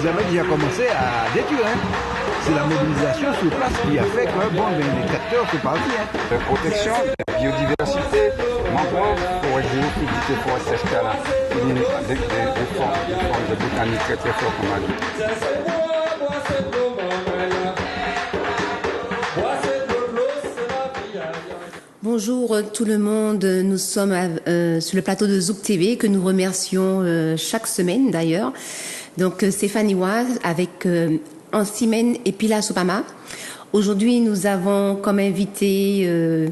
avaient déjà commencé à détruire. Hein. C'est la mobilisation sur place qui a fait que bon, les tracteurs sont partis. Hein. La protection, la biodiversité, mangrove, forêt géophysique, forêt sèche là, des formes de botanique très très fortes comme on dit. Bonjour tout le monde, nous sommes sur le plateau de Zouk TV que nous remercions chaque semaine d'ailleurs. Donc Stéphanie Wa avec Ansimène et Pilar Sopama. Aujourd'hui nous avons comme invité,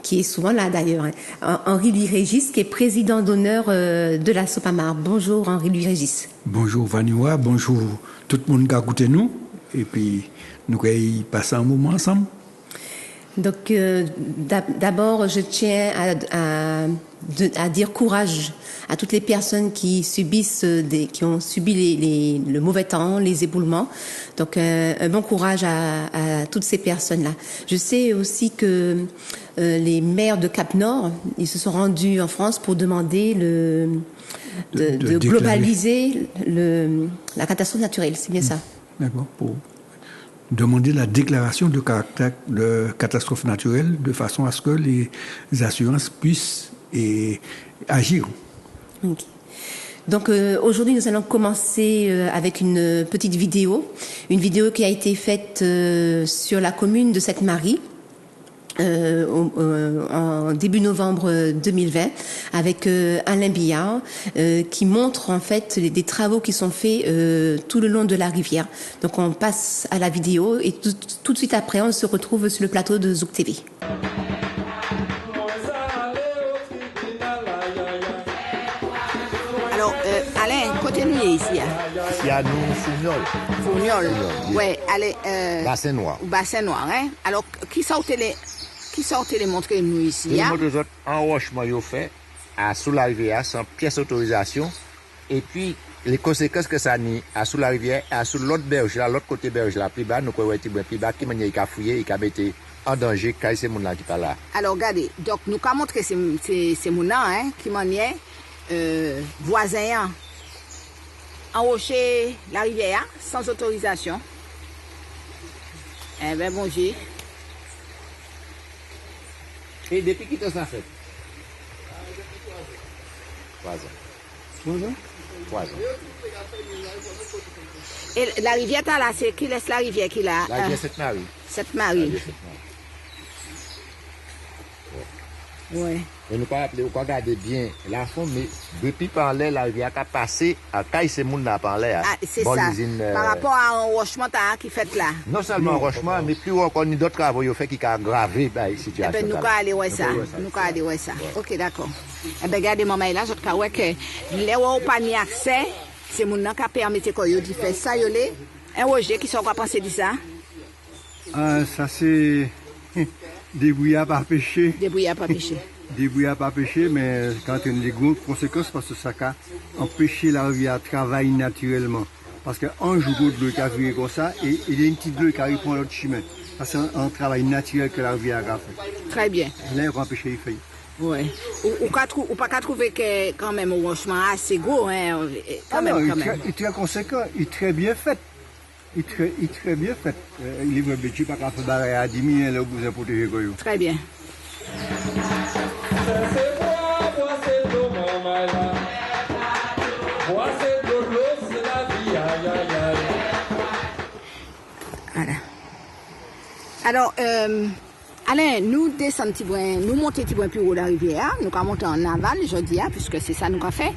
qui est souvent là d'ailleurs, Henri-Louis Régis qui est président d'honneur de la Sopama. Bonjour Henri-Louis Régis. Bonjour Vaniwa, bonjour tout le monde qui a écouté nous et puis nous allons passer un moment ensemble. Donc, d'abord, je tiens à dire courage à toutes les personnes qui subissent qui ont subi le mauvais temps, les éboulements. Donc, un bon courage à toutes ces personnes-là. Je sais aussi que les maires de Cap-Nord, ils se sont rendus en France pour demander de globaliser la catastrophe naturelle. C'est bien ça? D'accord. Pour demander la déclaration de caractère de catastrophe naturelle de façon à ce que les assurances puissent agir. Okay. Donc aujourd'hui, nous allons commencer avec une petite vidéo. Une vidéo qui a été faite sur la commune de Sainte-Marie. En début novembre 2020 avec Alain Billard qui montre en fait des travaux qui sont faits tout le long de la rivière. Donc on passe à la vidéo et tout de suite après on se retrouve sur le plateau de Zouk TV. Alors Alain, côté nous ici. Ici à nous Fourniol. Fourniol. Ouais, allez Bassin Noir. Bassin Noir, hein. Alors qui sortait les montrer nous ici? Les montres enrochement yo fait à sous la rivière sans pièce d'autorisation et puis les conséquences que ça ni à sous la rivière à sous l'autre berge là l'autre côté berge là plus bas nous quoi plus bas qui manière il a fouillé il a mettre en danger quand ces monde là qui pas là. Alors regardez, donc nous qu'a montrer ces monde là hein qui manière voisin enrocher la rivière sans autorisation. Eh ben bon Dieu. Et depuis qui ça fait? 3 ans. 3 ans. Et la rivière là, c'est qui laisse la rivière qui là? La rivière Sainte-Marie. Sainte-Marie. Ouais. Et nous pas appeler, on regarder bien la fond, mais depuis par là, la rivière a passé à Caille ces monde là par là. Ah, c'est bon, ça. Par rapport à un rochement qui fait là. Non seulement un rochement, mais plus encore ni d'autres travaux qui fait qui a aggravé la situation. Eh ben, nous allons aller voir ça. Nous allons aller voir ça. Ok, d'accord. Eh ben, regardez, maman, là, je crois que les gens n'ont pas ni accès. C'est mon nom qui a permis de faire ça. Un Roger qui sont penser de ça? Ça, c'est débrouillard par péché. Débrouillard par péché. Débrouillard par péché, mais quand il y a des grosses conséquences, parce que ça a empêché la rivière de travailler naturellement. Parce qu'un jour de l'eau qui a viré comme ça, et il y a une petite eau qui arrive pour l'autre chemin. C'est un travail naturel que la rivière a fait. Très bien. Là, on va empêcher les feuilles. Oui. Ou pas trouver que quand même un rochement assez gros, hein, quand même. Il est très conséquent, il est très bien fait. Il est très bien fait. Il est obligé pas qu'à faire barrer à 10 000 là où vous avez protégé. Très bien. Voilà. Alors, Alain, nous descendons, nous montons plus haut de la rivière, nous avons monté en aval, je dis, puisque c'est ça nous avons fait.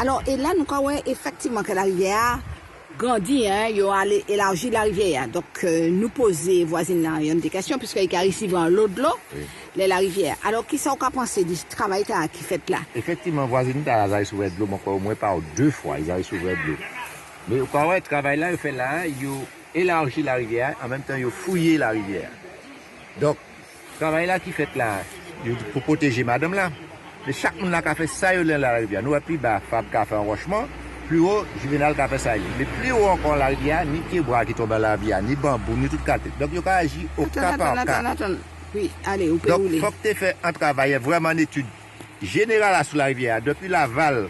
Alors, et là, nous avons effectivement que la rivière grandit, hein, il a élargi la rivière. Donc, nous poser voisine là, il y a des questions, puisqu'il y a ici l'eau de l'eau, la rivière. Alors, qui sont qu'à penser du travail qui fait là? Effectivement, voisine là, ils ont soulevé de l'eau, mais au moins par 2 fois, ils ont soulevé de l'eau. Mais quand le travail là, il fait là, il a élargi la rivière, en même temps, il a fouillé la rivière. Donc, le travail là qui fait là, pour protéger madame là, mais chaque monde là qui a fait ça, il a la rivière. Nous, plus bas, Fab qui a fait un rochement, plus haut, Juvenal qui a fait ça. Mais plus haut encore la rivière, ni pied bois qui tombe dans la rivière, ni bambou, ni toute carte. Donc, il a agi au cas par cas. Oui, allez, vous donc, il faut que tu aies fait un travail, vraiment une étude générale sur la rivière, depuis la Val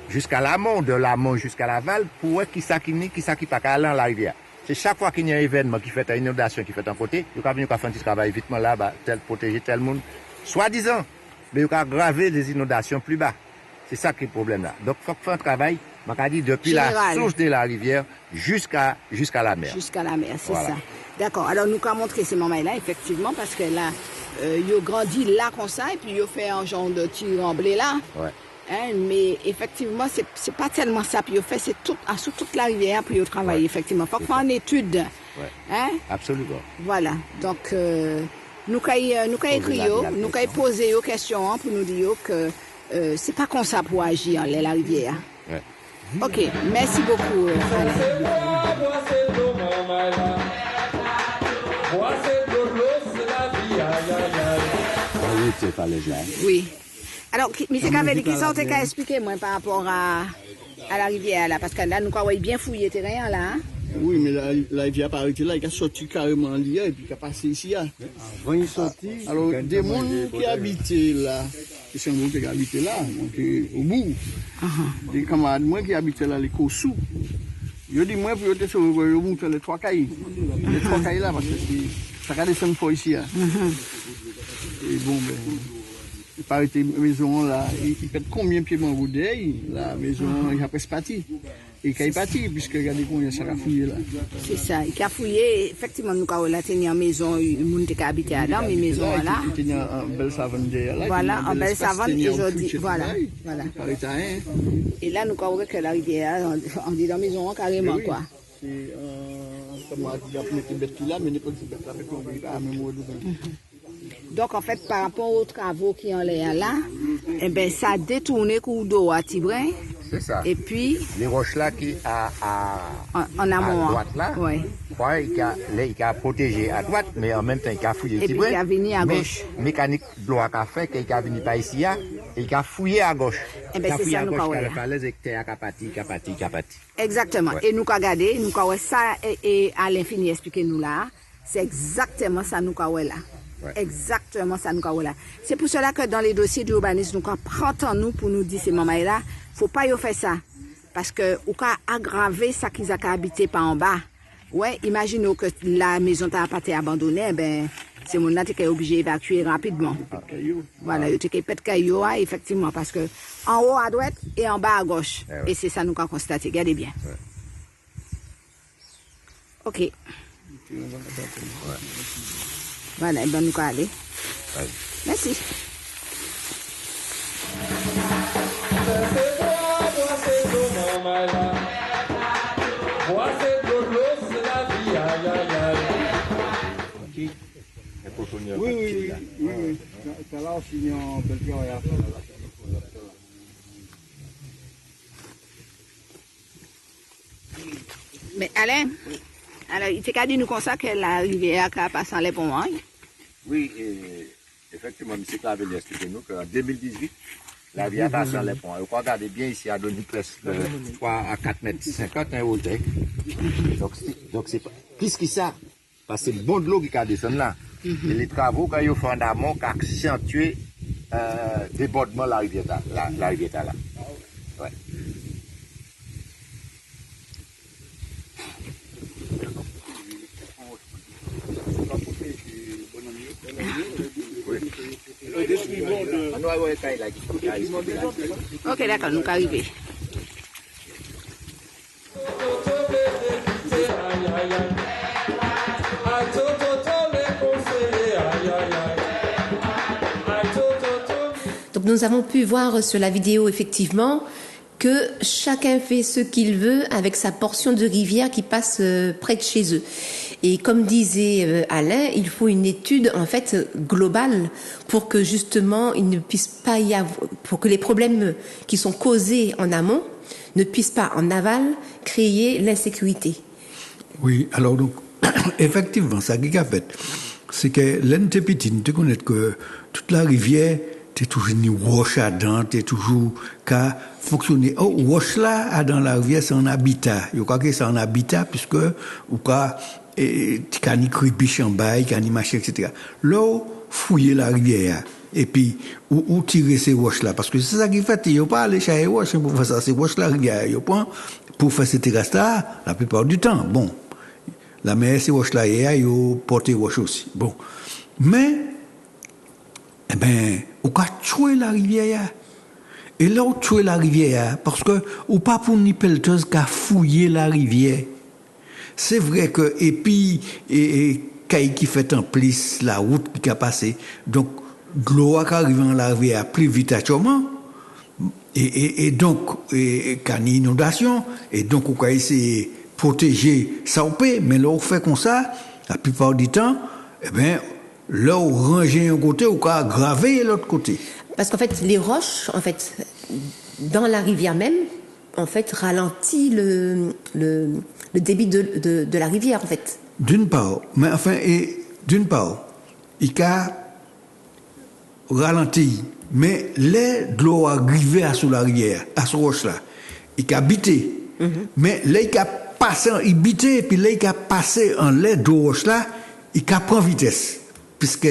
jusqu'à l'amont, de l'amont jusqu'à l'aval, pour voir qui ça qui pas aller dans la rivière. C'est chaque fois qu'il y a un événement qui fait une inondation, qui fait un côté, il y a venir faire un petit travail vite là, tel protéger tel monde, soi-disant, mais il y a aggraver les inondations plus bas. C'est ça qui est le problème là. Donc, il faut faire un travail, dit, depuis la source de la rivière jusqu'à la mer. Jusqu'à la mer, c'est voilà. ça. D'accord. Alors, nous avons montré ces moments-là, effectivement, parce que là, ils ont grandi là comme ça, et puis ils ont fait un genre de petit remblai là. Ouais. Hein, mais effectivement, c'est pas tellement ça. Puis ils ont fait c'est sur toute la rivière, puis ils ont travaillé, effectivement. Il faut faire une étude. Ouais. Hein? Absolument. Voilà. Donc, nous avons écrit, nous avons posé aux questions pour nous dire que c'est pas comme ça pour agir en la rivière. Ouais. Ok, merci beaucoup, Alain. Oui. Alors, M. Caveli, qui ça t'as expliqué moi par rapport à la rivière là, parce que là nous avons bien fouillé le terrain là. Hein? Oui, mais la rivière par arrêté là, il a sorti carrément là et puis il a passé ici. Là. Avant il sorti. Alors, des gens qui habitaient là, qui sont gens qui habitaient là, donc au bout, des camarades moi qui habitaient là, les Kossou, je dis moi pour te sauver, je monte les 3 cailles. Les 3 cailles là, parce que ça a descendu fort ici. Hein. Et bon, ben. Il paraît que la maison là, il fait combien de pieds de bouteille, la maison il a presque parti. Et qu'il est parti, puisque regardez combien ça a fouillé là. C'est ça, il a fouillé, effectivement, nous avons tenu en maison, il y a habité là, mais maison là. Il tenait en belle savane derrière là. Voilà, en belle savane, et je dis, voilà. Et là, nous avons que la rivière, on dit dans la maison carrément quoi. C'est comme on dit, on a bête là, mais n'est pas une bête là, mais on a même donc, en fait, par rapport aux travaux qui ont l'air là, eh ben, ça a détourné cours d'eau à Tibrin. C'est ça. Et puis. Les roches là qui en amont. À droite là. Oui. Il a protégé à droite, mais en même temps, il a fouillé et Tibrin. Et puis, il a venu à gauche. Mécanique de l'eau a fait qu'il a venu par ici, et il a fouillé à gauche. Eh ben, c'est ça, nous avons. Exactement. Ouais. Et nous avons regardé, nous avons ça, et à l'infini expliqué nous là. C'est exactement ça, nous avons là. Ouais. Exactement ça nous avons là. C'est pour cela que dans les dossiers d'urbanisme, nous prenons nous pour nous dire ces moments-là, faut pas y faire ça. Parce que, ou qu'à aggraver ça qu'ils ont habité par en bas. Ouais, imaginez que la maison n'a pas été abandonnée, ben, c'est mon qui est obligé d'évacuer rapidement. Voilà, il y a pas de cailloux, effectivement, parce que en haut à droite et en bas à gauche. Ouais. Et c'est ça nous avons constaté. Regardez bien. Ouais. Ok. Ouais. Voilà, ben nous allons aller. Ouais. Merci. Oui. C'est là aussi en Belgique. Mais Alain, alors, il t'a dit nous comme ça que la rivière a passé en les ponts. Hein? Oui, effectivement, M. Clavel a expliqué nous qu'en 2018, la rivière passe en les ponts. Vous regardez bien ici, à donné presque 3 à 4 mètres 50 en hauteur. Donc, c'est plus que ça, parce que c'est le bon de l'eau qui a descendu là. Et les travaux quand ils ont fait en amont, qui accentué le débordement de la rivière là. Ouais. Ok, d'accord, nous arrivons. Donc nous avons pu voir sur la vidéo effectivement que chacun fait ce qu'il veut avec sa portion de rivière qui passe près de chez eux. Et comme disait Alain, il faut une étude en fait globale pour que justement il ne puisse pas y avoir, pour que les problèmes qui sont causés en amont ne puissent pas en aval créer l'insécurité. Oui, alors donc effectivement, ça qui a fait, c'est que l'NT petit, tu connais que toute la rivière t'es toujours une roche à dents, t'es toujours qu'à fonctionner. Oh, roche là, dans la rivière, c'est un habitat. Je crois que c'est un habitat puisque, ou quoi, tu as ni cribiche en bas, tu as ni machin, etc. Là, fouiller la rivière, et puis ou tirer ces roches là parce que c'est ça qui fait il pas aller chercher roches pour faire ça ces roches là rivière il prend pour faire ces terrasses là la plupart du temps bon la mer ces roches là il porter roches aussi bon mais eh ben on va tuer la rivière et là on tuer la rivière parce que ou pas pour ni pelleteuse qu'a fouiller la rivière c'est vrai que et puis qui fait en plus la route qui a passé donc de l'eau qui arrive dans la rivière plus vite actuellement et donc qu'à une inondation et donc on peut essayer de protéger ça on peut mais là on fait comme ça la plupart du temps eh ben là on range un côté ou qu'à graver l'autre côté parce qu'en fait les roches en fait dans la rivière même en fait ralentit le débit de la rivière en fait. D'une part, mais enfin, d'une part, il a ralenti, mais les de l'eau arrivé à sous la rivière, à ce roche-là, il a bité. Mais là, il a passé, il bité, puis là, il a passé en lait de roche-là, il a pris vitesse. Puisque,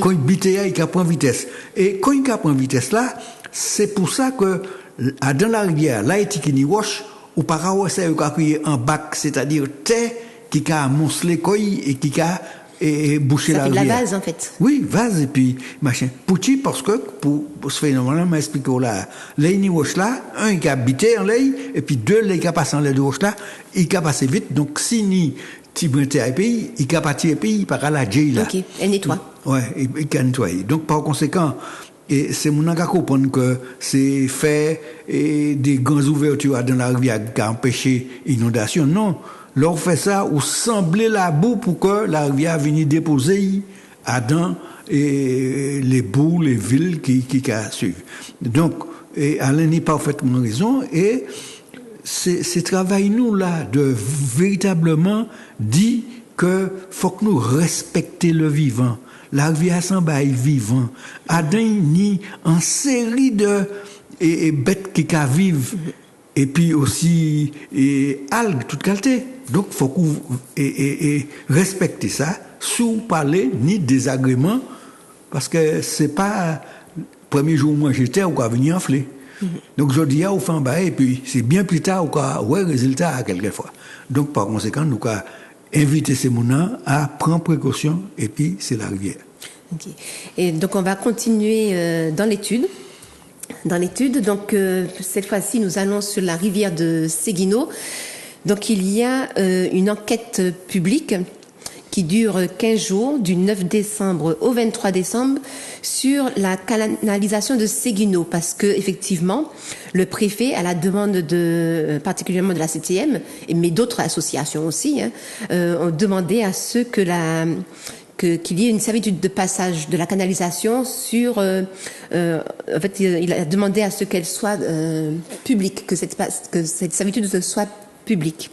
quand il bitait, il a pris vitesse. Et quand il a pris vitesse là, c'est pour ça que, dans la rivière, là, il y a une roche, ou par rapport à ça, il a pris un bac, c'est-à-dire terre, qui a amoncelé couille et qui a bouché la rivière. Ça fait de la vase, en fait. Oui, vase et puis machin. Pourquoi? Parce que, pour ce phénomène, m'a expliqué là, les roches là, un, il a habité en l'ail, et puis deux, il a passé en l'ail de roche là, il a passé vite, donc si ni, Tibrinté à pays, il a parti à pays par la J là. Ok, elle nettoie. Ouais, il a nettoyé. Donc, par conséquent, et c'est mon cas comprendre que c'est fait des grandes ouvertures dans la rivière qui a empêché l'inondation. Non. Leur fait ça ou sembler la boue pour que la rivière vienne déposer dans les boues, les villes qui suivent. Donc, Alain a parfaitement raison et c'est travail nous là de véritablement dire que faut que nous respecter le vivant. La rivière s'en bail vivant. Adam ni en série de bêtes qui vivent et puis aussi algues toute qualité. Donc faut qu'on respecter ça sous parler ni désagrément parce que c'est pas premier jour où moi j'étais ou quoi venir enfler. Donc je dis au fin bas et puis c'est bien plus tard ou quoi ouais résultat quelquefois. Donc par conséquent nous quoi inviter ces mounans à prendre précaution et puis c'est la rivière. Okay. Et donc on va continuer dans l'étude. Donc cette fois-ci nous allons sur la rivière de Séguineau. Donc il y a une enquête publique qui dure 15 jours, du 9 décembre au 23 décembre, sur la canalisation de Séguineau, parce que effectivement, le préfet, à la demande particulièrement de la CTM, mais d'autres associations aussi, ont demandé à ce que qu'il y ait une servitude de passage de la canalisation sur. En fait, il a demandé à ce qu'elle soit publique, que cette servitude soit publique.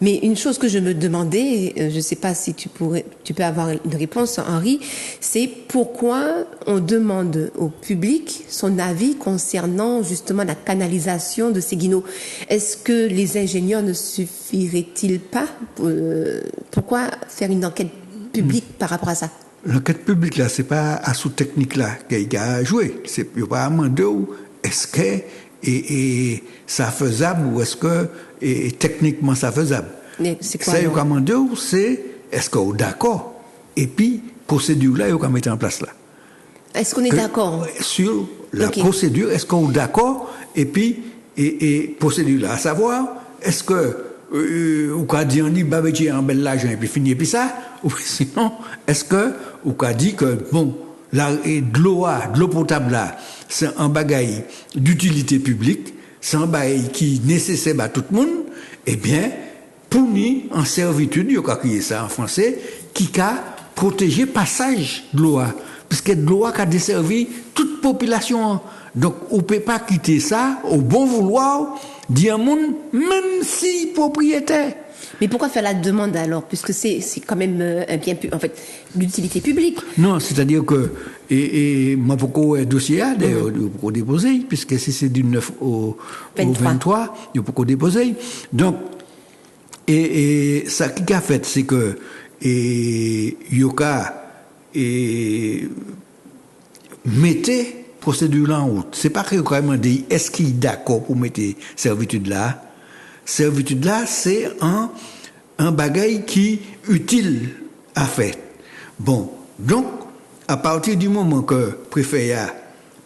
Mais une chose que je me demandais, je ne sais pas si tu peux avoir une réponse, Henri, c'est pourquoi on demande au public son avis concernant justement la canalisation de Séguineau. Est-ce que les ingénieurs ne suffiraient-ils pas? Pourquoi faire une enquête publique par rapport à ça? L'enquête publique là, c'est pas à sous technique là qu'il a joué. C'est pas à demander est-ce que ça faisable ou est-ce que techniquement ça faisable. C'est quoi, ça il a demandé c'est est-ce qu'on est d'accord et puis procédure là il a mettre en place là. Est-ce qu'on est d'accord sur la procédure? Est-ce qu'on est d'accord et puis procédure là, à savoir est-ce que ou qu'a dit on dit babetier en bel l'argent et puis fini et puis ça ou sinon est-ce que ou qu'a dit que bon de l'eau potable là c'est un bagage d'utilité publique, c'est un bagage qui est nécessaire à tout le monde, eh bien, pour nous, en servitude, il y a crié ça en français, qui a protégé passage de l'eau, puisque de l'eau a desservi toute population. Donc, on ne peut pas quitter ça au bon vouloir d'un monde, même si propriétaire. Mais pourquoi faire la demande alors, puisque c'est quand même un bien en fait l'utilité publique. Non, c'est-à-dire que moi pourquoi un dossier d'ailleurs pour déposer puisque si c'est du 9 au 23, il faut déposer. Donc ça qui a fait c'est que yoka mettez procédure là en route. C'est pas que vraiment dit est-ce qu'il est d'accord pour mettre servitude là. Servitude là, c'est un bagage qui utile à faire. Bon, donc à partir du moment que préfet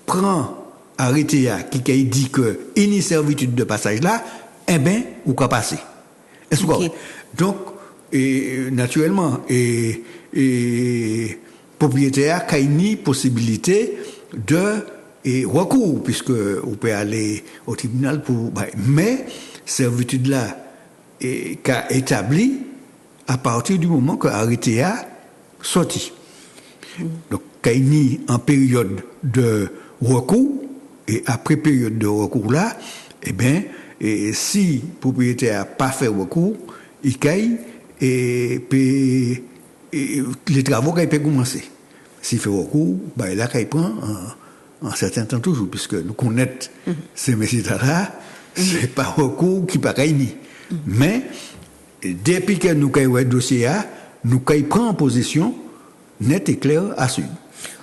prend arrêté qui dit que une servitude de passage là, eh ben ou qu'à passer. Est-ce que donc naturellement propriétaire qui a une possibilité de recours puisque on peut aller au tribunal pour mais servitude là qu'a établi à partir du moment que arrêté a sorti. Donc qu'il y a en période de recours et après période de recours là, eh bien si le propriétaire n'a pas fait recours, il caille et les travaux qu'il peut commencer. S'il fait recours, là qu'il prend un certain temps toujours, puisque nous connaissons ces messieurs-là, c'est pas recours qui pas ni. Mais depuis que nous avons un dossier, nous avons en position net et clair à suivre.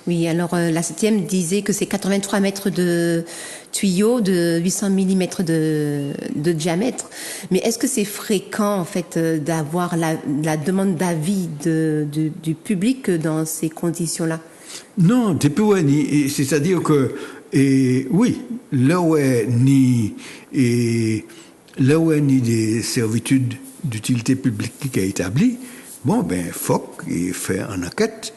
Oui, alors la 7e disait que c'est 83 mètres de tuyaux de 800 mm de diamètre. Mais est-ce que c'est fréquent en fait d'avoir la demande d'avis du public dans ces conditions-là? Non, c'est-à-dire que oui, là où il y a des servitudes d'utilité publique qui est établie, bon ben faut qu'il fait une enquête.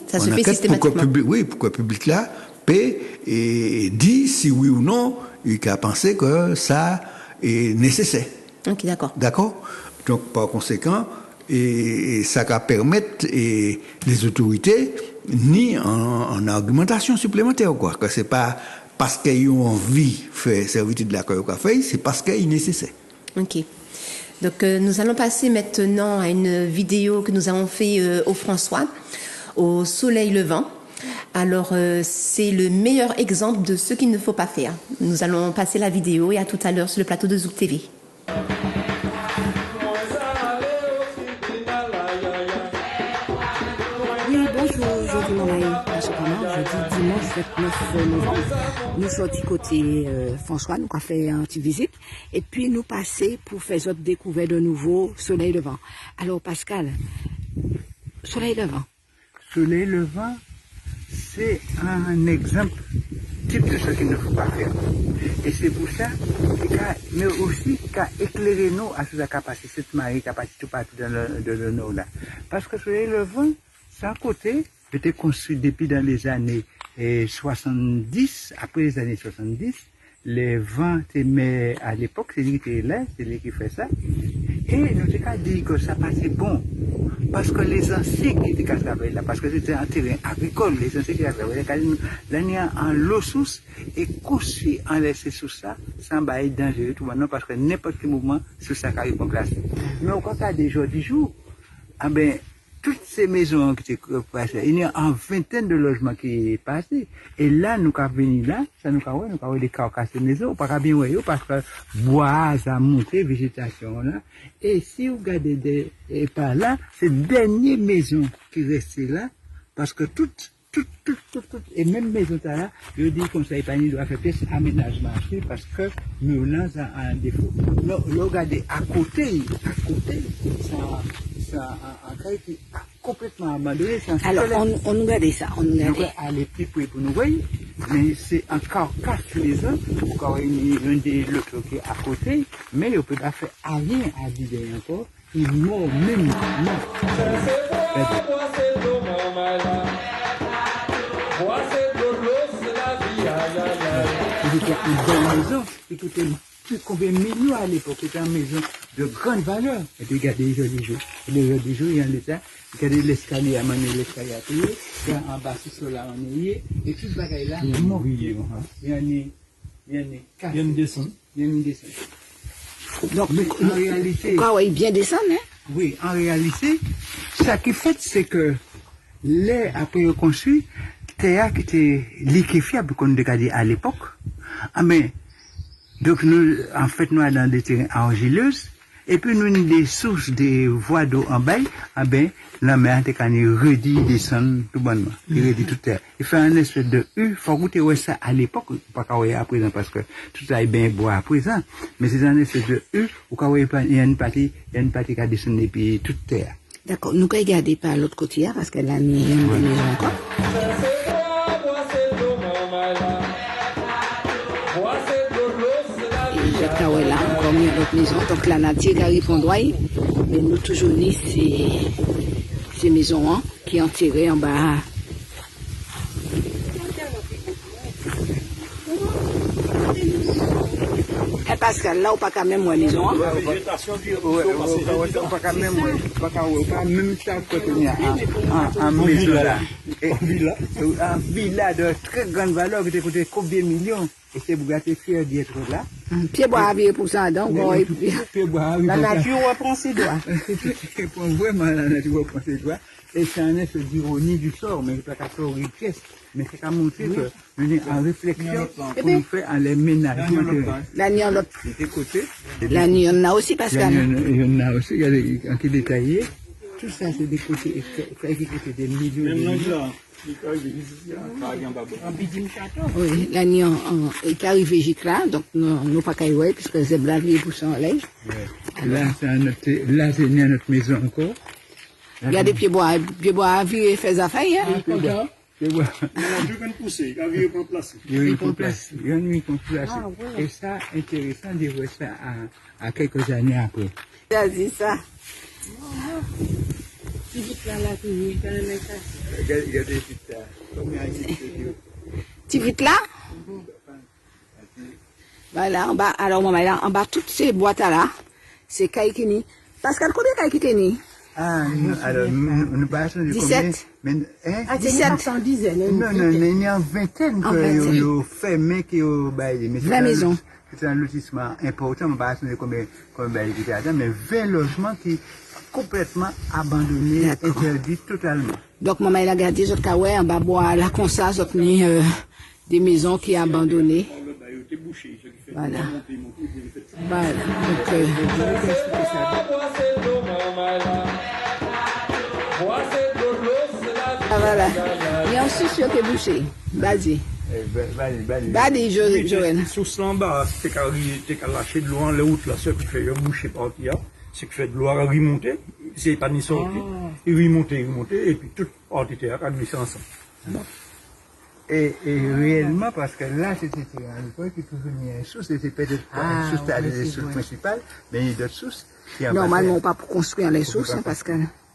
Ça se fait systématiquement. Pour que le public là peut et dit si oui ou non il a pensé que ça est nécessaire. Ok, d'accord. D'accord. Donc par conséquent ça va permettre les autorités ni en argumentation supplémentaire quoi que c'est pas parce qu'ils ont envie de faire servitude de la fait, c'est parce qu'il est nécessaire. Ok. Donc nous allons passer maintenant à une vidéo que nous avons fait au François, au soleil levant. Alors c'est le meilleur exemple de ce qu'il ne faut pas faire. Nous allons passer la vidéo et à tout à l'heure sur le plateau de Zouk TV. Oui, bonjour, aujourd'hui on a eu, jeudi dimanche 29 novembre, nous sortis côté François, nous avons fait une petite visite, et puis nous passer pour faire notre découverte de nouveau soleil levant. Alors Pascal, soleil levant. Soleil levant, c'est un exemple type de ce qu'il ne faut pas faire. Et c'est pour ça mais aussi qu'a éclairé nous à ce capacité, cette marée qui a passé tout partout dans le nord là. Parce que soleil levant, c'est un côté, était construit depuis dans les années 70, après les années 70, les vents mais à l'époque, c'est lui qui était là, c'est lui qui fait ça. Et nous avons dit que ça passait bon. Parce que les anciens qui étaient travaillés là, parce que c'était un terrain agricole, les anciens qui étaient travaillés là, l'année en l'eau source et construit en laisser sous ça, sans bailler dangereux tout maintenant, parce que n'importe quel moment, sous ça arrive en place. Mais au cas des jours du jour, ah ben, toutes ces maisons qui étaient passées, il y a une vingtaine de logements qui est passé. Et là, nous avons venu là, ça nous avons des carcasses de maisons, pas bien voir, parce que bois, ça a monté, végétation là. Et si vous regardez par là, c'est dernière maison qui reste là, parce que toutes, et même maison là, je dis qu'on ne pas doit faire plus aménagement parce que nous là, ça a un défaut. Regardez, à côté, ça un cas qui a complètement abandonné. Alors, on nous regarde ça, on nous regarde. Donc, aller plus près pour nous voir, mais c'est encore casse les uns, encore un de l'autre qui est à côté, mais on ne peut pas faire rien à dire encore, il mord même, C'était une belle maison, c'était plus combien de millions à l'époque, c'était une maison de grande valeur. Et puis regardez les jours du jour. Les jours du jour, il y a l'état, regardez l'escalier à manier, l'escalier à payer, il y a en bas sur la manier, et tout ce bagage là, mort. Il y a une descente. Donc, en réalité. Pourquoi il bien descendre, hein? Oui, en réalité, ça qui fait, c'est que l'air après construit, terre qui était liquéfiable, comme on dit à l'époque. Ah, mais, donc nous, en fait, nous, dans des terrains argileuses, Et puis, nous avons des sources, des voies d'eau en bas, ben, la mer, t'es quand il redit, descend tout bonnement. Il redit tout terre. Il fait un espèce de U, faut goûter ça à l'époque, pas qu'à à présent, parce que tout ça est bien bois à présent. Mais c'est un espèce de U, ou quand il y a une partie qui a descendu puis toute terre. D'accord. Nous, quand regardez par l'autre côté, parce que là, il y a une maison encore. Et là, encore mieux notre maison. Donc, la nature qui arrive en droit, mais nous, toujours dit, ces maisons, hein, qui ont tiré en bas. Et Pascal, là, on pas quand même, moi, maison, hein. Pas quand même ça contenir en maison là. Un villa de très grande valeur qui coûtait combien de millions. Et c'est pour gâter fier d'être là. Pied-bois à pour ça, donc, la nature reprend ses doigts. Vraiment, la nature reprend ses doigts. Et c'est un effet d'ironie du sort, mais pas qu'à faire une pièce. Mais c'est qu'à montrer que nous sommes en réflexion pour nous faire en les ménagements. La nuit, l'autre. De côté. La nuit, on a aussi, Pascal. Il y en a aussi, il y a des qui détaillés. Tout ça, c'est des côtés, c'est des millions de millions. Oui, la nuit, est arrivé jusque là, donc nous pas qu'à y voir, puisque c'est blagué pour ça en l'air. Là, c'est notre maison encore. Il y a des pieds-bois à vivre et faire affaires, hein. Pieds-bois. Il y a deux poussés, il y a vu qu'on place. Il y a vu qu'on place. Et ça, intéressant de voir ça à quelques années après. Tu as dit ça. Regardez ça. Tu vite là? Voilà, en bas, alors, maman, là, en bas, toutes ces boîtes-là, c'est Kaikini. Pascal, combien Kaikini? Ah, alors, nous passons de 17. Combien? Ah, 17. Non, il y a une vingtaine que nous fermons qui ont baillé. 20 maisons. C'est un lotissement important, on passe de combien baillé qui était mais 20 logements qui complètement abandonnés, interdits totalement. Donc, maman, il a gardé, je crois, en bas, bois, là, comme ça, des maisons qui sont abandonnées. Voilà. Voilà. Donc, voilà. Il y a aussi sur tes bouchées. Vas-y. Vas-y, Joël. Sous ce là-bas, c'est qu'à lâcher de l'eau en la route, là, ce qui fait boucher par là, c'est que fait de l'eau à remonter, c'est pas ni sorti, il remonter, et puis tout partie terre à glisser ensemble. Et réellement, parce que là, c'était à l'époque, il pouvait venir une source, c'était peut-être une source, les sources principales, mais il y a d'autres sources qui normalement, pas pour construire les sources, hein, parce que.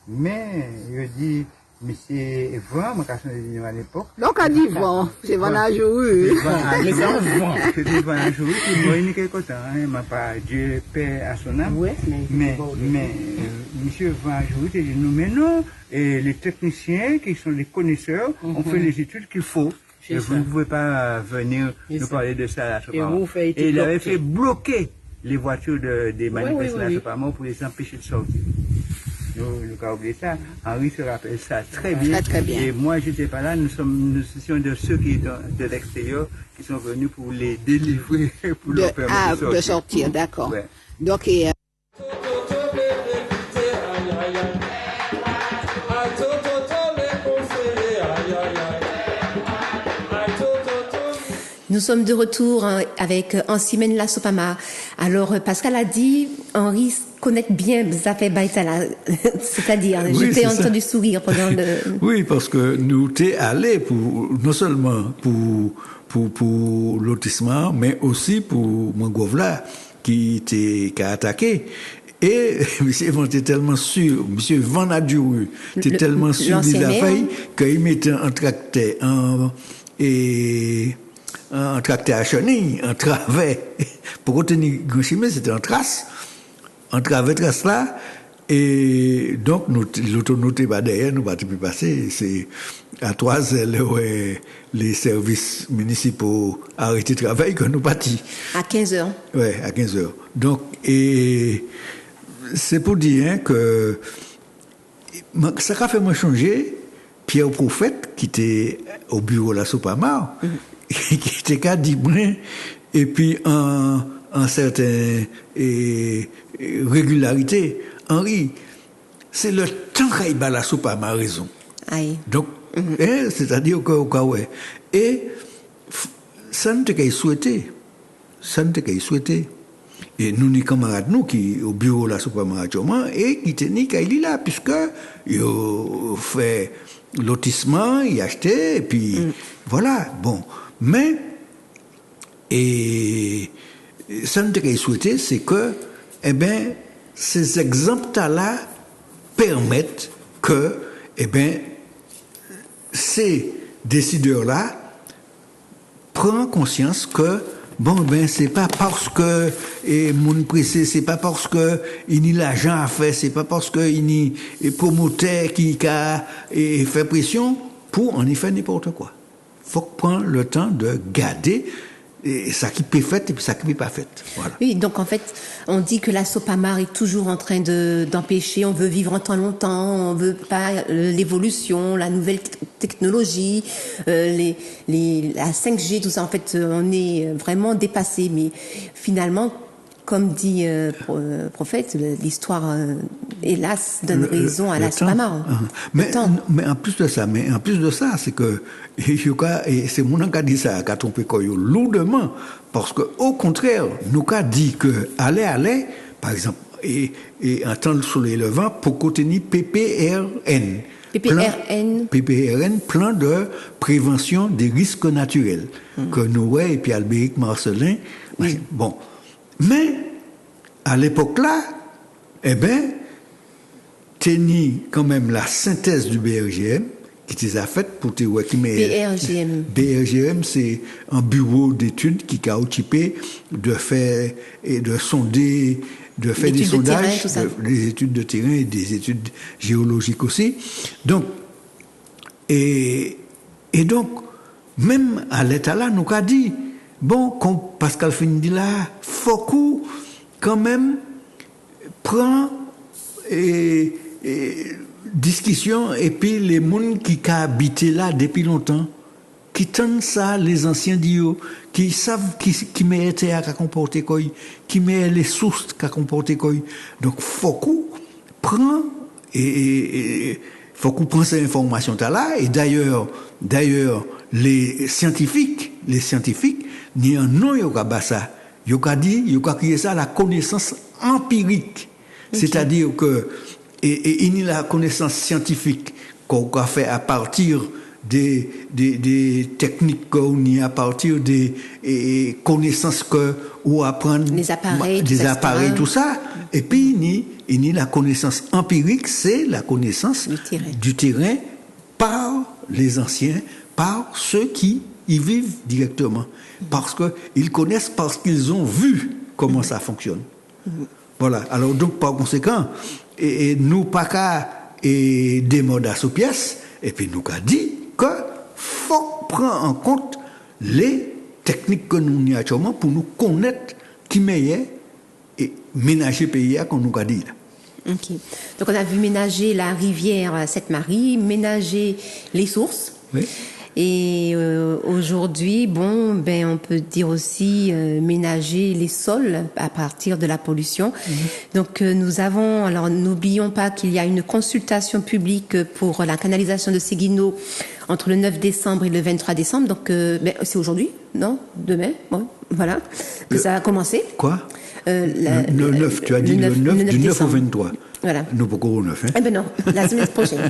Mais, je dis, monsieur Van, ma question est à l'époque. Donc, on dit Van, c'est Van à jouer. C'était Van à jouer, qui m'a eu quelque temps, hein, m'a pas Dieu paix à son âme. Mais, monsieur Van à jouer, il dit, nous, mais non, et les techniciens, qui sont les connaisseurs, ont fait les études qu'il faut. Et vous ne pouvez pas venir nous parler de ça à ce moment. Et il avait fait bloquer les voitures des manifestants à ce moment pour les empêcher de sortir. Nous avons oublié ça. Henri se rappelle ça très bien. Très bien. Et moi, je n'étais pas là. Nous étions de ceux qui étaient de l'extérieur, qui sont venus pour les délivrer, pour leur permettre de sortir. D'accord. Ouais. Donc, nous sommes de retour avec Ansimène La Sopama. Alors, Pascal a dit, Henri connaît bien Zafé Baïtala. C'est-à-dire, oui, je t'ai entendu sourire pendant le... Oui, parce que nous t'es allé non seulement pour lotissement, mais aussi pour Mangovla, qui a attaqué. Et monsieur Van était tellement sûr, monsieur Van Adjouru était tellement sûr des affaires qu'il mettait un tracteur un tracteur à chenille, un travers. Pour retenir Granchimé, c'était un trace. Un travers trace là. Et donc, l'autorité pas derrière, nous pas pu passer. C'est à 3 heures, les services municipaux arrêté de travail que nous partis. À 15 heures. Ouais, à 15 heures. Donc, et c'est pour dire que ça a fait moi changer Pierre Prophète, qui était au bureau de la Sopama, qui était qu'à Dibrin, et puis en en certaines régularités. Henri, c'est le temps qu'il bat la soupe à ma raison. Aïe. Donc, c'est-à-dire que, ouais. Et ça ne te qu'à souhaiter. Ça ne te qu'à souhaiter. Et nous, les camarades, nous, qui, au bureau de la soupe à ma raison, et qui tenaient qu'à il là, puisque, ils ont fait lotissement, ils achetaient, et puis, voilà, bon. Mais, et ça ne te qu'à souhaiter, c'est que, eh bien, ces exemples-là permettent que, eh bien, ces décideurs-là prennent conscience que, bon, ben, c'est pas parce que, mon pressé, c'est pas parce que, il n'y a l'argent à faire, c'est pas parce que, il n'y a promoteur qui a fait pression pour en y faire n'importe quoi. Faut prendre le temps de garder ça qui peut fait et puis ça qui peut pas fait. Voilà. Oui, donc en fait, on dit que la Sopamar est toujours en train d'empêcher, on veut vivre en temps longtemps, on veut pas l'évolution, la nouvelle technologie, la 5G, tout ça. En fait, on est vraiment dépassé. Mais finalement, comme dit prophète, l'histoire, hélas, donne raison à la Sopamar. Mais en plus de ça, c'est que et c'est mon qui a dit ça, qui a trompé lourdement, parce que au contraire, nous a dit que aller, par exemple, et en temps de soleil levant, pour contenir PPRN. PPRN, plan de prévention des risques naturels, que nous, et puis Albéric Marcelin, bon. Mais, à l'époque-là, eh bien, tenir quand même la synthèse du BRGM, qui était faite pour te voir qui BRGM, c'est un bureau d'études qui a occupé de faire et de sonder, de faire des sondages, des études de terrain et des études géologiques aussi. Donc, et donc, même à l'état là, nous a dit, bon, comme Pascal Fini dit là, faut quand même prend discussion et puis les gens qui habitent là depuis longtemps, qui tendent ça, les anciens d'Io, qui savent qui mettent à comporter quoi, qui mettent les sources à comporter quoi. Donc faut qu'on prend faut qu'on prenne ces informations là. Et d'ailleurs les scientifiques ni un nom yoka ça, yoka dit yoka créer ça la connaissance empirique. Okay. C'est-à-dire que il y a la connaissance scientifique qu'on a fait à partir des techniques qu'on y a à partir des connaissances que ou apprendre des appareils tout ça. Et puis il y a la connaissance empirique, c'est la connaissance du terrain par les anciens, par ceux qui y vivent directement, parce que ils connaissent, parce qu'ils ont vu comment ça fonctionne. Voilà. Alors donc par conséquent, et nous pas qu'à des modes à sous pièce, et puis nous qu'a dit que faut prendre en compte les techniques que nous y a actuellement pour nous connaître qui meilleur et ménager pays qu'on nous a dit là. Ok. Donc on a vu ménager la rivière Sainte-Marie, ménager les sources. Oui. Et aujourd'hui, bon, ben on peut dire aussi ménager les sols à partir de la pollution. Donc nous avons, alors n'oublions pas qu'il y a une consultation publique pour la canalisation de Séguineau entre le 9 décembre et le 23 décembre. Donc ben, c'est aujourd'hui, non? Demain, bon, voilà, que ça a commencé. Quoi? Le 9, tu as dit le 9 du 9 au 23. Voilà. Nous, pourquoi au 9, hein? Eh ben non, la semaine prochaine.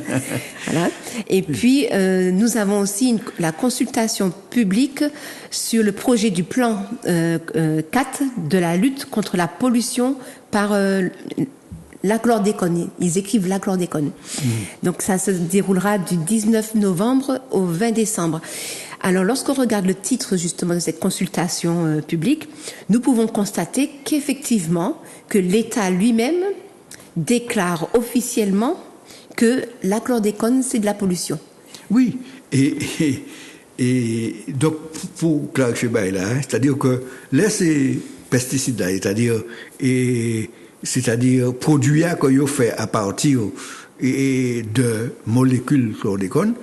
Voilà. Et puis, nous avons aussi la consultation publique sur le projet du plan 4 de la lutte contre la pollution par la chlordécone. Ils écrivent la chlordécone. Donc, ça se déroulera du 19 novembre au 20 décembre. Alors, lorsqu'on regarde le titre justement de cette consultation publique, nous pouvons constater qu'effectivement, que l'État lui-même déclare officiellement que la chlordécone, c'est de la pollution. Oui, et donc, pour clarifier là, c'est-à-dire que là, ces pesticides-là, c'est-à-dire produits qu'on fait à partir de molécules chlordécone,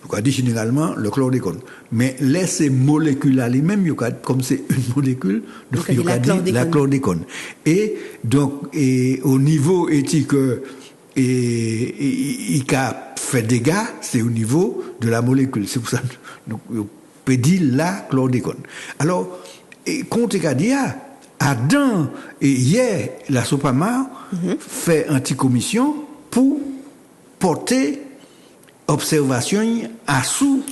On dit généralement le chlordécone. Mais là, ces molécules-là, les mêmes, comme c'est une molécule, donc il y a dit la chlordécone. Et donc, au niveau éthique, il a fait des dégâts, c'est au niveau de la molécule. C'est pour ça, donc, on peut dire la chlordécone. Alors, quand on a dit, Adam, et hier, la Sopama fait anti-commission pour porter observation à sous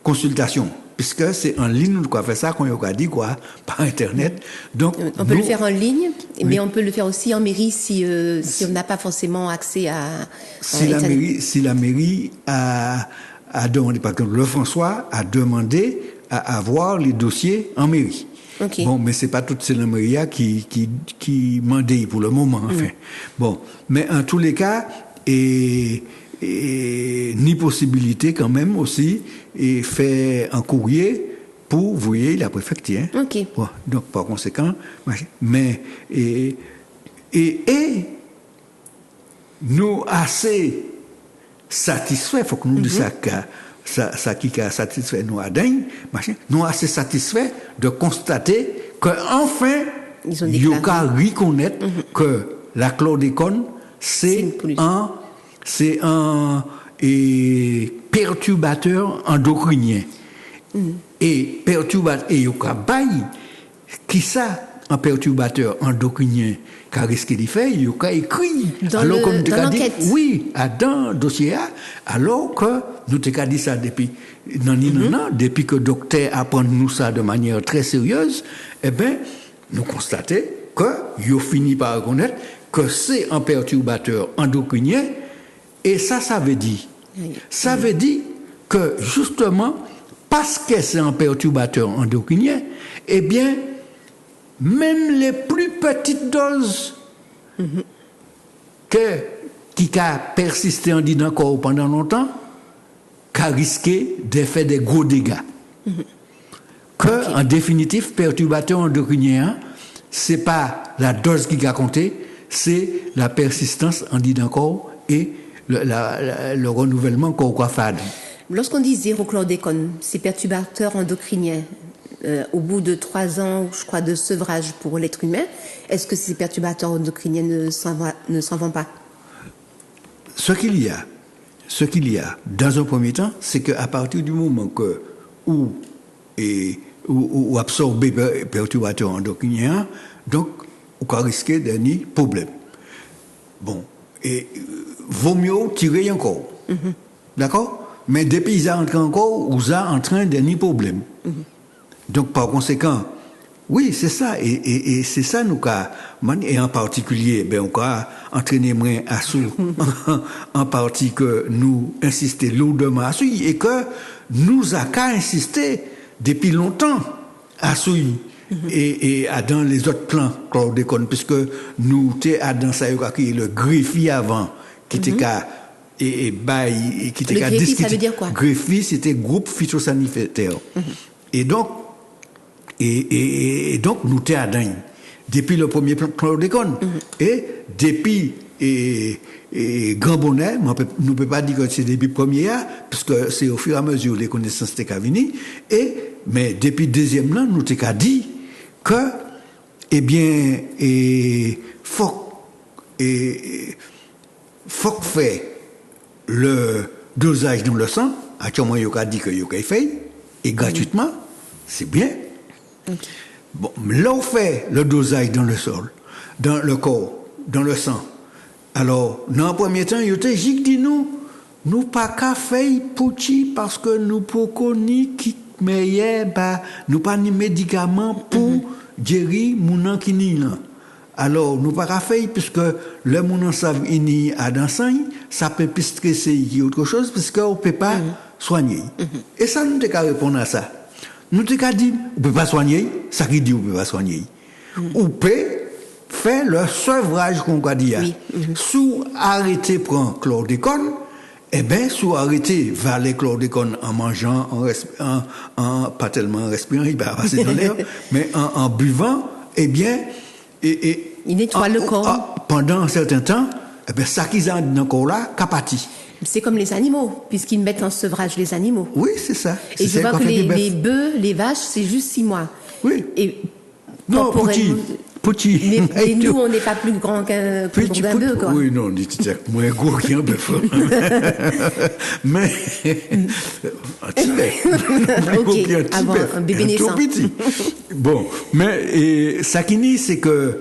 consultation, puisque c'est en ligne nous avons fait ça quand on a dit quoi par internet. Donc on peut le faire en ligne, mais on peut le faire aussi en mairie si on n'a pas forcément accès à si la mairie a demandé, par exemple, le François a demandé à avoir les dossiers en mairie. Okay. Bon, mais c'est pas toutes ces mairies qui mandent pour le moment, enfin. Bon, mais en tous les cas, et ni possibilité quand même aussi et fait un courrier pour voyer la préfecture. Hein. Ok. Bon, donc par conséquent, mais et nous assez satisfaits, faut que nous disions ça qui a satisfait nous à dingue, nous assez satisfaits de constater que enfin il y a reconnaître que la chlordécone c'est un perturbateur endocrinien. Et perturbateur, et il y a qui ça, un perturbateur endocrinien, qu'a risqué de faire, il y a écrit. Dans l'enquête. Oui, dans le dossier, alors que nous t'avons dit ça depuis, depuis que le docteur apprend nous ça de manière très sérieuse, eh bien, nous constatons que, il a fini par reconnaître que c'est un perturbateur endocrinien. Et ça veut dire, veut dire que justement, parce que c'est un perturbateur endocrinien, eh bien, même les plus petites doses qui a persisté en dans le corps pendant longtemps, qui a risqué de faire des gros dégâts. En définitive, perturbateur endocrinien, c'est pas la dose qui a compté, c'est la persistance en dans le corps et le renouvellement corps-fade. Lorsqu'on dit zéro chlordécone, ces perturbateurs endocriniens, au bout de 3 ans, je crois, de sevrage pour l'être humain, est-ce que ces perturbateurs endocriniens ne s'en vont pas? Ce qu'il y a, dans un premier temps, c'est qu'à partir du moment où absorber perturbateurs endocriniens, donc, on peut risquer d'un problème. Bon, et vaut mieux tirer encore. D'accord? Mais depuis qu'ils entrent encore, vous êtes en train d'un problème. Donc, par conséquent, oui, c'est ça. Et c'est ça, nous, et en particulier, on a entraîné moins à sous, en partie que nous insister lourdement à sous, et que nous avons qu'à insister depuis longtemps à sous. Et dans les autres plans chlordécone, puisque nous t'es dans ça qui est le greffi avant qui était qui était greffi, ça veut dire quoi? Greffi, c'était groupe phytosanitaire. Et donc nous t'es à dingue depuis le premier plan chlordécone. Et depuis Grand Bonnet, nous ne pouvons pas dire que c'est depuis le premier, puisque c'est au fur et à mesure les connaissances étaient venir. Mais depuis le deuxième là, nous t'es dit que, eh bien, faut faire le dosage dans le sang, actuellement, il y a dit que il y a fait, et gratuitement, c'est bien. Bon, là, on fait le dosage dans le sol, dans le corps, dans le sang. Alors, dans le premier temps, il y a dit nous pas qu'à faire pouchi parce que nous pouvons ni qui meilleur, nous pas ni médicaments pour guérir mon qui ni là. Alors, nous pas qu'à faire puisque le moun savent ini à danser, ça peut plus stresser autre chose puisque on peut pas soigner. Et ça nous t'ai qu'à répondre à ça. Nous t'ai qu'à dire on peut pas soigner, ça qui dit on peut pas soigner. On peut faire le sevrage qu'on a dit. Sous arrêter prendre chlordécone, eh bien, sous arrêter valer chlordécone en mangeant, pas tellement en respirant, il va passer dans l'air, mais en buvant, eh bien, il nettoie le corps. Pendant un certain temps, eh bien, ça qu'ils ont dans le corps là, capati. C'est comme les animaux, puisqu'ils mettent en sevrage les animaux. Oui, c'est ça. Et je vois que les les bœufs, les vaches, c'est juste 6 mois. Oui. Et non, petit. Mais nous, on n'est pas plus grand qu'un bœuf, quoi. Oui, non, on dit moins gros qu'un bœuf. Mais, un petit bœuf. Ok, avant un bébé naissant. Tout petit. Bon, mais ça qui dit, c'est que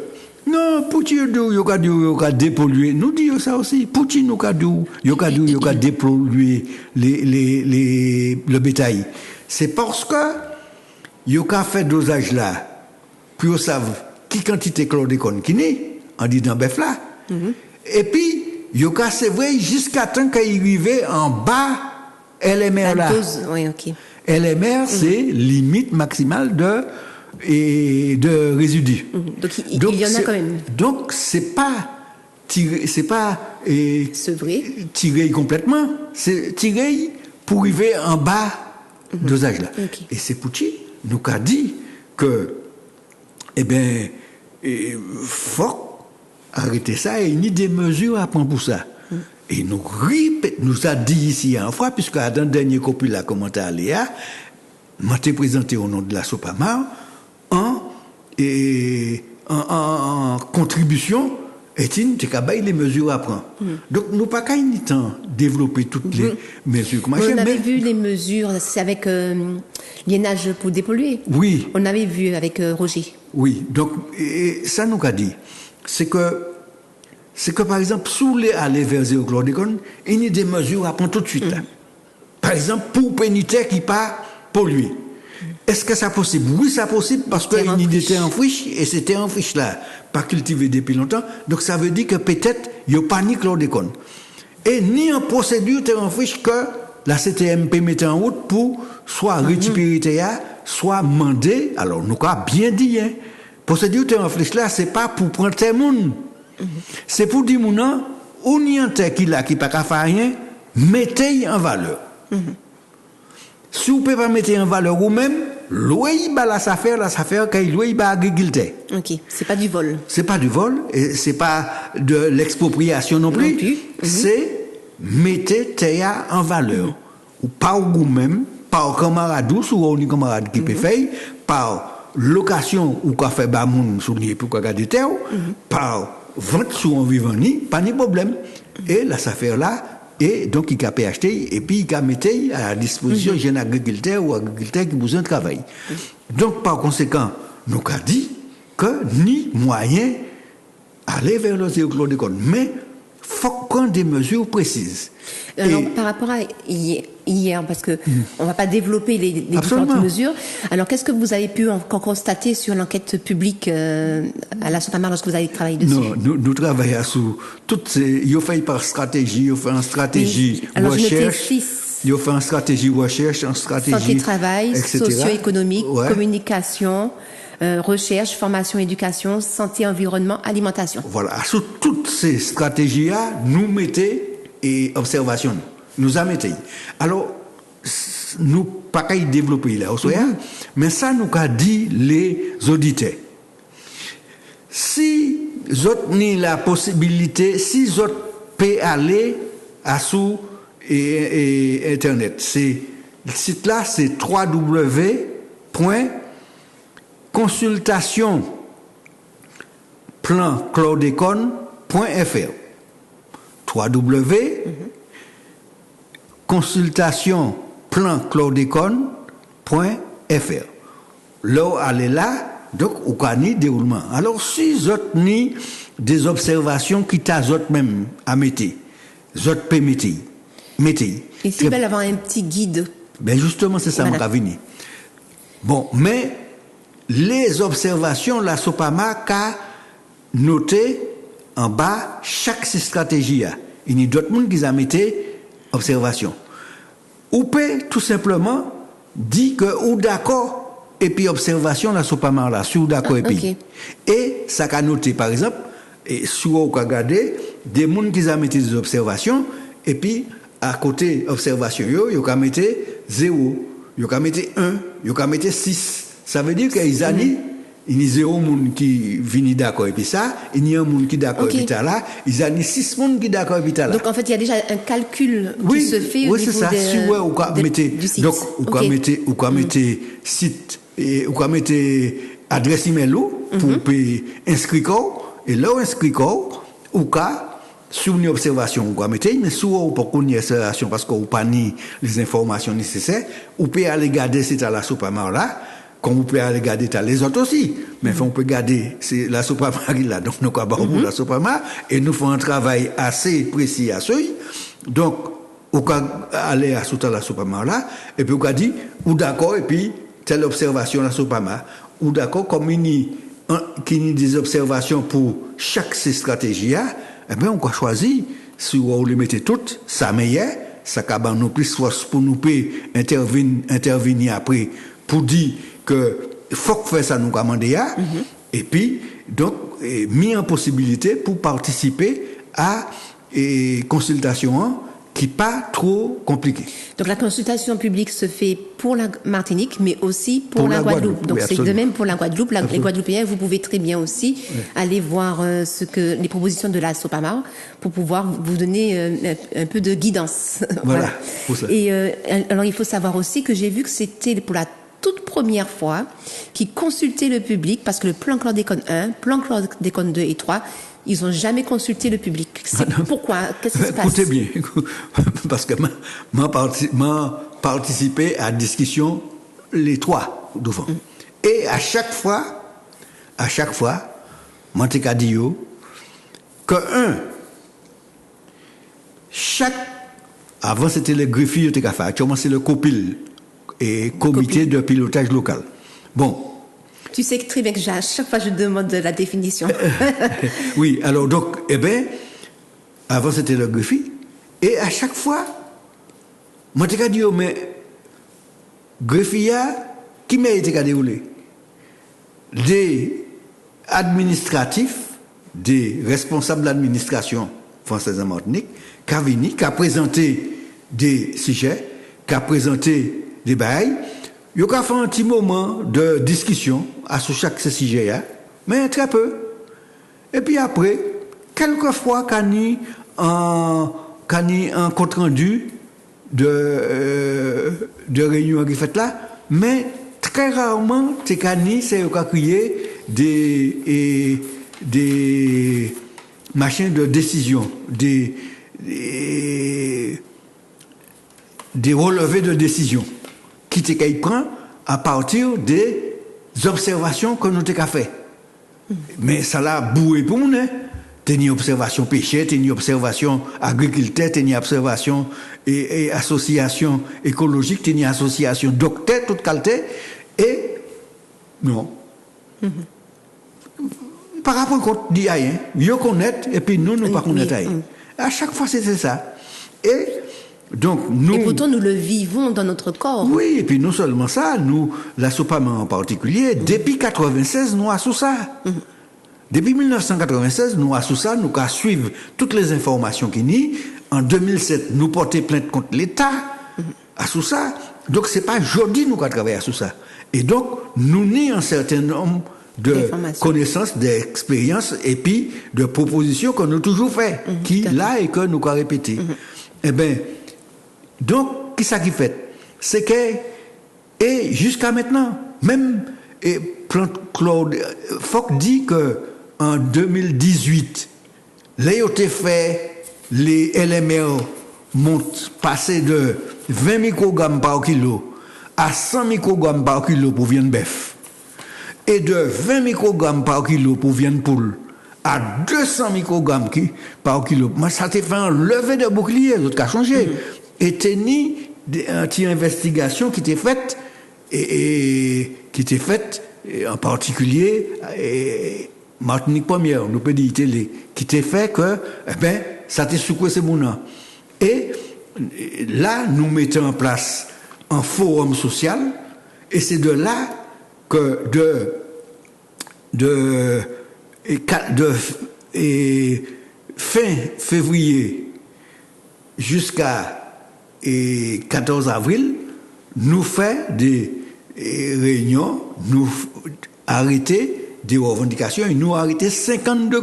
non, petit, il y a dépolluer. Nous disons ça aussi. Petit, il y a dépolluer le bétail. C'est parce que il y a fait dosage là, puis on savent qui quantité de chlordécone qui n'est, on dit dans bœuf là. Et puis, il y a c'est vrai jusqu'à temps qu'il arrive en bas LMR là. Oui, ok. LMR, c'est limite maximale de résidus. Donc il y en a quand même. Donc c'est pas tiré, tiré complètement, c'est tiré pour arriver en bas dosage là. Okay. Et c'est Pouchy nous a dit que faut arrêter ça et il y a des mesures à prendre pour ça. Et nous a dit ici en fois, puisque dans le dernier copie la commentaire à Léa, m'a été présenté au nom de la Sopamar en contribution et les mesures à prendre. Donc nous pas qu'à ni temps développer toutes les mesures. On avait vu les mesures, c'est avec liénage pour dépolluer. Oui. On avait vu avec Roger. Oui. Donc ça nous a dit, c'est que par exemple sous les aller vers zéro chlordécone, il y a des mesures à prendre tout de suite. Là. Par exemple pour pénitère qui pas pollué. Est-ce que c'est possible? Oui, c'est possible parce qu'il était en friche et c'était en friche là, pas cultivé depuis longtemps. Donc ça veut dire que peut-être il n'y a pas ni chlordécone. Et ni en procédure t'es en friche que la CTMP mettait en route pour soit récupérer soit demander. Alors nous avons bien dit, hein, procédure t'es en friche là, c'est pas pour prendre tes moun. C'est pour dire moun ou ni un terre qui là qui pas qu'à faire rien, mettez en valeur. Si vous ne pouvez pas mettre en valeur vous-même, louez la affaire qu'il louez à agriculteur. Ok, c'est pas du vol. C'est pas du vol et c'est pas de l'expropriation non plus. C'est mettez terre en valeur. Ou pas vous-même, par camarade ou ou un camarade qui peut faire, par location ou qu'a fait bamoun sur les pour garder terre, par vente sur un vivant ni, pas de problème. Et la affaire là. Et donc, il a pu acheter et puis il a mis à la disposition d'un agriculteur ou agriculteur qui a besoin de travail. Donc, par conséquent, nous avons dit que ni moyen aller vers le zéro chlordécone. Mais il faut prendre des mesures précises. Alors, par rapport à hier, parce qu'on ne va pas développer les différentes mesures, alors qu'est-ce que vous avez pu encore constater sur l'enquête publique à la Sopamar lorsque vous avez travaillé dessus? Non, nous travaillons sur toutes ces... Il fait par stratégie, il fait une stratégie recherche. Il fait une stratégie recherche, une stratégie... Santé-travail, socio-économique, communication... recherche, formation, éducation, santé, environnement, alimentation. Voilà, sur toutes ces stratégies-là, nous mettons et observation, nous en mettons. Alors, nous pas qu'à y développer là, mais ça nous a dit les auditeurs. Si vous avez la possibilité, si vous pouvez aller à sous Internet, le site là, c'est www.consultation-plan-chlordécone.fr www.consultation-plan-chlordécone.fr. Là, allez là, donc, au cani déroulement. Alors, si vous avez des observations qui t'azotent même à mettre, vous pouvez mettre. Et si vous voulez avoir un petit guide? Ben, justement, c'est ça, mon venir. Bon, mais, les observations, la Sopamar a noté en bas chaque stratégie. Il y a d'autres gens qui ont mis observation. Ou peut tout simplement dire que ou d'accord et puis observation la Sopamar là, si ou d'accord et puis. Et ça a noté par exemple, et si vous regardez des gens qui ont mis des observations et puis à côté observation ils ont mis 0, ils ont mis 1, ils ont mis 6. Ça veut dire qu'ils ont il y a 0 monde qui vient d'accord et puis ça, il y a un monde qui d'accord Ok. et puis là, il y a 6 monde qui d'accord et puis là. Donc en fait, il y a déjà un calcul Oui, qui se fait au oui, c'est niveau ça. Si ouais, ou quoi mettez, du site. donc, ou quoi Ok. mettez site, et ou quoi mettez adresse email pour payer inscrire et là, inscrire ou quoi, sur une observation, ou quoi mettez, mais souvent, pour qu'on y ait observation, parce qu'on n'a pas ni les informations nécessaires, ou peut aller garder c'est à la supermarché là, comme vous pouvez aller garder les autres aussi. Mais on peut garder c'est la supermarché là, donc nous avons la supermarché, et nous faisons un travail assez précis à seuil. Donc, on peut aller à la supermarché là, et puis on peut dire, ou d'accord, et puis telle observation à la supermarché, ou d'accord, comme il y a des observations pour chaque ces stratégies, eh bien, on peut choisir, si on les mettait toutes, ça meilleur, ça va nous plus force pour nous intervenir après, pour dire que faut que faire ça nous commander, et puis, donc, mis en possibilité pour participer à consultation qui n'est pas trop compliquée. Donc la consultation publique se fait pour la Martinique, mais aussi pour la Guadeloupe. Donc oui, c'est de même pour la Guadeloupe. Les Guadeloupéens, vous pouvez très bien aussi aller voir les propositions de la SOPAMA pour pouvoir vous donner un peu de guidance. Voilà. Pour ça. Et alors il faut savoir aussi que j'ai vu que c'était pour la toute première fois qu'ils consultaient le public, parce que le plan chlordécone 1, plan chlordécone 2 et 3, ils n'ont jamais consulté le public. Pourquoi? Qu'est-ce qui se passe? Écoutez bien, parce que moi participé à la discussion les 3 devant. Et à chaque fois, moi t'ai dit que avant c'était le greffier qui a fait, actuellement c'est le COPIL, et comité de pilotage local. Bon. Tu sais très bien que à chaque fois je demande la définition. Oui, alors donc, avant c'était le greffier, et à chaque fois, moi t'ai dit, mais greffier, qui m'a été déroulé? Des administratifs, des responsables d'administration française en Martinique, qui a présenté des sujets, qui a présenté des bails. Il y a fait un petit moment de discussion à chaque sujet, mais très peu. Et puis après, quelquefois, quand il y a un compte rendu de réunion qui fait là, mais très rarement, c'est crier des machines de décision, des relevés de décision qui prend à partir des observations que nous avons faites. Mais ça l'a boué pour nous. T'as une observation pêcheur, t'as une observation agriculteur, t'as une observation et association écologique, t'as une association docteur, toute qualité, et non. Par rapport à dit rien, ils connaissent et puis nous pas connaître rien. À chaque fois c'était ça. Et donc, et pourtant, nous le vivons dans notre corps. Oui, et puis non seulement ça, nous, la SOPAMA en particulier, depuis 1996, nous avons ça. Depuis 1996, nous avons ça, nous avons suivre toutes les informations qui n'y. En 2007, nous portons plainte contre l'État à ça. Donc, ce n'est pas aujourd'hui nous avons travaillé à ça. Et donc, nous avons un certain nombre de connaissances, d'expériences et puis de propositions que nous avons toujours fait, qui là et que nous avons répété. Eh bien, donc, qu'est-ce qui fait? C'est que, et jusqu'à maintenant, même Claude Fock dit que en 2018, l'EOT fait les LMR montent passer de 20 microgrammes par kilo à 100 microgrammes par kilo pour viande bœuf, et de 20 microgrammes par kilo pour viande poule à 200 microgrammes par kilo. Mais ça te fait un lever de bouclier, ça a changé. Et t'es ni une investigation qui était faite et qui était faite en particulier Martinique Première, nous peut dire télé, qui était fait que ça t'est secoué ces mots-là. Et là, nous mettons en place un forum social, et c'est de là que fin février jusqu'à 14 avril, nous faisons des réunions, nous arrêter des revendications, ils nous ont arrêté 52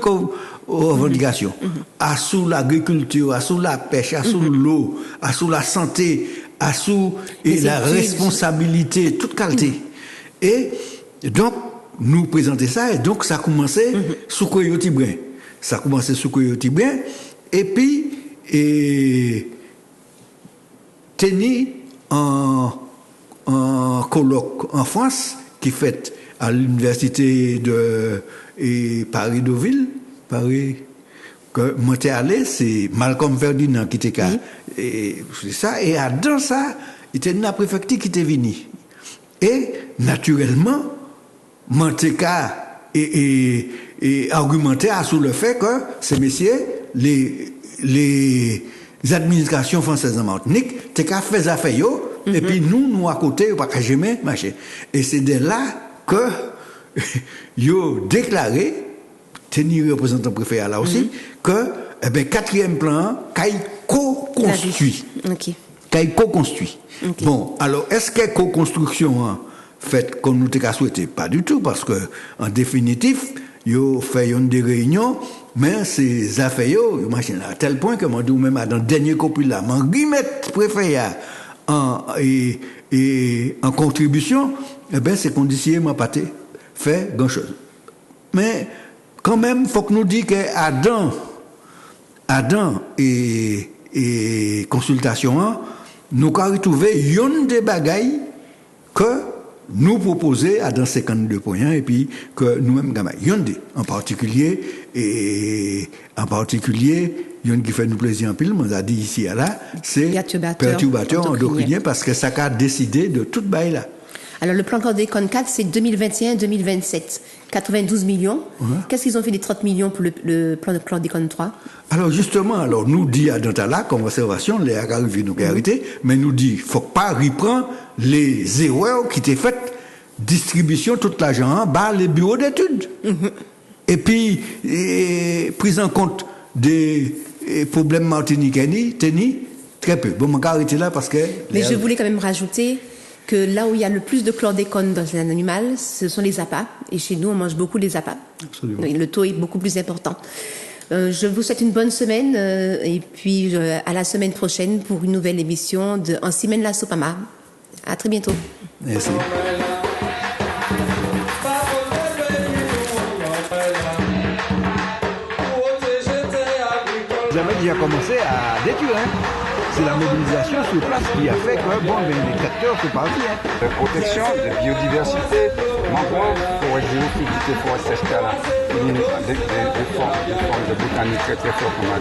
revendications. À sous l'agriculture, à sous la pêche, à sous l'eau, à sous la santé, à sous et la responsabilité, toute qualité. Et donc, nous présenter ça, et donc ça a commencé sous Coyote Brin. Ça a commencé sous Coyote Brin, et puis, tenu en colloque en France, qui fait à l'université de Paris-Deauville, Paris, que moi t'es allé, c'est Malcolm Ferdinand qui était là. Et c'est ça, et dans ça, il était la préfecture qui était venu. Et, naturellement, Manteca et argumenté sur le fait que ces messieurs, les administrations françaises en Martinique, t'es qu'à faire affaire et puis nous à côté, pas qu'à jamais marcher. Et c'est de là que yo déclaré, tenir représentant préfet là aussi, que quatrième plan, qu'il co-construit. Qu'il co-construit. Bon, alors est-ce que co-construction fait comme nous t'ai souhaité? Pas du tout, parce que en définitif, yo fait une des réunions, mais ces affaires yo machine à tel point que moi dis même dans le dernier copie là, m'en remettre préfet en contribution, c'est qu'on dit m'a pas fait grand chose. Mais quand même, faut que nous disions que Adam et consultation, nous avons retrouvé une des bagailles que nous proposer à dans 52 points et puis que nous-mêmes Yondé en particulier Yon qui fait nous plaisir en pile, on a dit ici à là, c'est perturbateur endocrinien parce que ça a décidé de toute bail là. Alors le plan chlordécone 4 c'est 2021-2027, 92 millions. Qu'est-ce qu'ils ont fait des 30 millions pour le plan de chlordécone 3? Alors justement, nous dit à Dantala comme observation, les arrivés nous arrêter, mais nous dit faut pas reprendre les erreurs qui étaient faites, distribution tout l'argent bas les bureaux d'études. Et puis prise en compte des problèmes martiniquais très peu. Bon, on va arrêter là parce que mais je voulais quand même rajouter que là où il y a le plus de chlordécone dans un animal, ce sont les appâts. Et chez nous, on mange beaucoup les appâts. Absolument. Le taux est beaucoup plus important. Je vous souhaite une bonne semaine et puis à la semaine prochaine pour une nouvelle émission de En Semaine la Sopama. À très bientôt. Merci. Vous avez déjà commencé à détruire. C'est la mobilisation sur place qui a fait que les tracteurs sont partis. De protection, de biodiversité, mangrove, forêt géophysique, forêt sèche là, des formes de botanique très très fortes comme